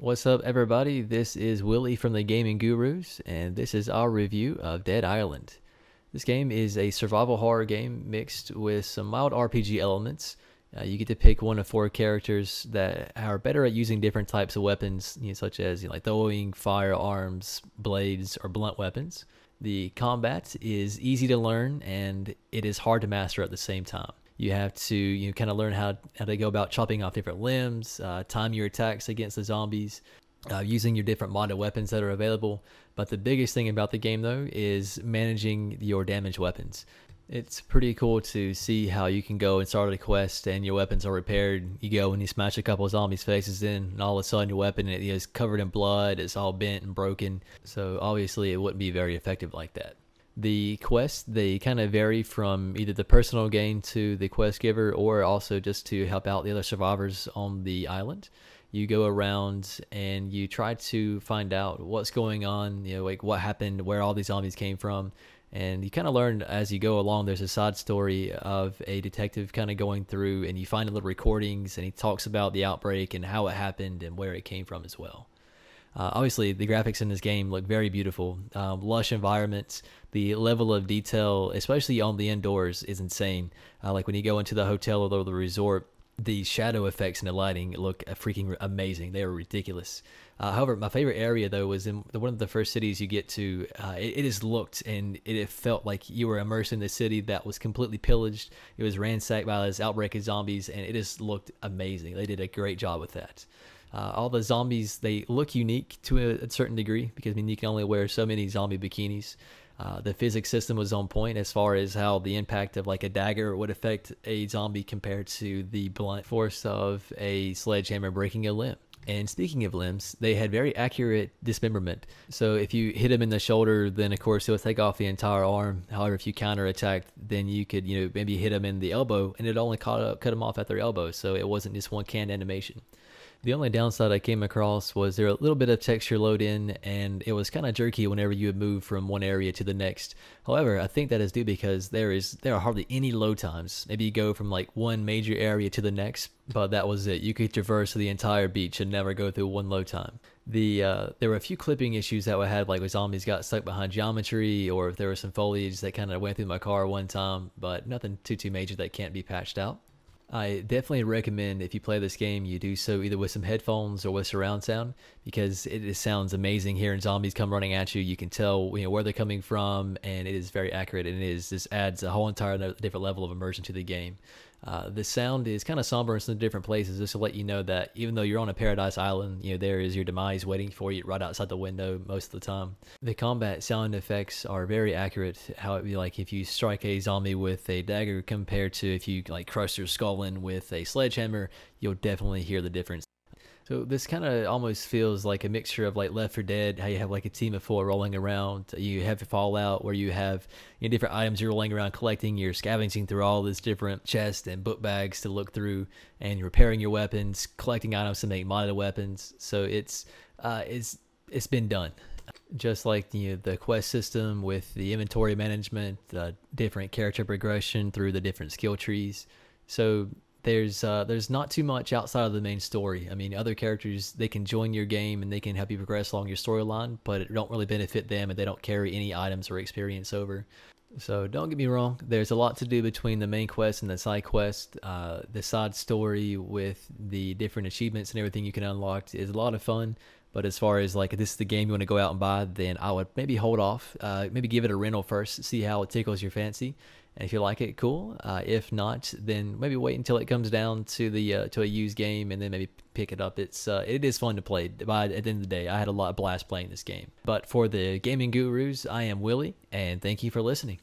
What's up, everybody? This is Willie from the Gaming Gurus, and this is our review of Dead Island. This game is a survival horror game mixed with some mild RPG elements. You get to pick one of four characters that are better at using different types of weapons, such as like throwing firearms, blades, or blunt weapons. The combat is easy to learn, and it is hard to master at the same time. You have to kind of learn how to go about chopping off different limbs, time your attacks against the zombies, using your different modded weapons that are available. But the biggest thing about the game, though, is managing your damaged weapons. It's pretty cool to see how you can go and start a quest and your weapons are repaired. You go and you smash a couple of zombies' faces in, and all of a sudden your weapon is covered in blood, it's all bent and broken. So obviously it wouldn't be very effective like that. The quests, they kind of vary from either the personal gain to the quest giver, or also just to help out the other survivors on the island. You go around and you try to find out what's going on, like what happened, where all these zombies came from. And you kind of learn as you go along. There's a side story of a detective kind of going through, and you find little recordings, and he talks about the outbreak and how it happened and where it came from as well. Obviously, the graphics in this game look very beautiful. Lush environments. The level of detail, especially on the indoors, is insane. Like when you go into the hotel or the resort, the shadow effects and the lighting look freaking amazing. They are ridiculous. However, my favorite area, though, was in one of the first cities you get to. It just looked and it felt like you were immersed in the city that was completely pillaged. It was ransacked by this outbreak of zombies, and it just looked amazing. They did a great job with that. All the zombies, they look unique to a certain degree, because you can only wear so many zombie bikinis. The physics system was on point as far as how the impact of like a dagger would affect a zombie compared to the blunt force of a sledgehammer breaking a limb. And speaking of limbs, they had very accurate dismemberment. So if you hit him in the shoulder, then of course it would take off the entire arm. However, if you counterattacked, then you could maybe hit him in the elbow, and it only cut him off at their elbow. So it wasn't just one canned animation. The only downside I came across was there a little bit of texture load in, and it was kind of jerky whenever you would move from one area to the next. However, I think that is due because there are hardly any load times. Maybe you go from like one major area to the next, but that was it. You could traverse the entire beach and never go through one load time. There were a few clipping issues that I had, like when zombies got stuck behind geometry, or if there was some foliage that kind of went through my car one time, but nothing too major that can't be patched out. I definitely recommend, if you play this game, you do so either with some headphones or with surround sound, because it just sounds amazing hearing zombies come running at you. You can tell where they're coming from, and it is very accurate, and just adds a whole entire different level of immersion to the game. The sound is kind of somber in some different places, just to let you know that even though you're on a paradise island, there is your demise waiting for you right outside the window most of the time. The combat sound effects are very accurate. How it be like if you strike a zombie with a dagger compared to if you like crush their skull in with a sledgehammer, you'll definitely hear the difference. So this kind of almost feels like a mixture of like Left 4 Dead, how you have like a team of four rolling around. You have Fallout, where you have different items you're rolling around collecting. You're scavenging through all this different chests and book bags to look through, and you're repairing your weapons, collecting items to make modded weapons. So it's been done. Just like the quest system with the inventory management, different character progression through the different skill trees. So there's not too much outside of the main story. I mean, other characters, they can join your game and they can help you progress along your storyline, but it don't really benefit them, and they don't carry any items or experience over. So don't get me wrong, there's a lot to do between the main quest and the side quest. The side story with the different achievements and everything you can unlock is a lot of fun. But as far as like if this is the game you want to go out and buy, then I would maybe hold off. Maybe give it a rental first, see how it tickles your fancy. And if you like it, cool. If not, then maybe wait until it comes down to to a used game, and then maybe pick it up. It is fun to play. But at the end of the day, I had a lot of blast playing this game. But for the Gaming Gurus, I am Willie, and thank you for listening.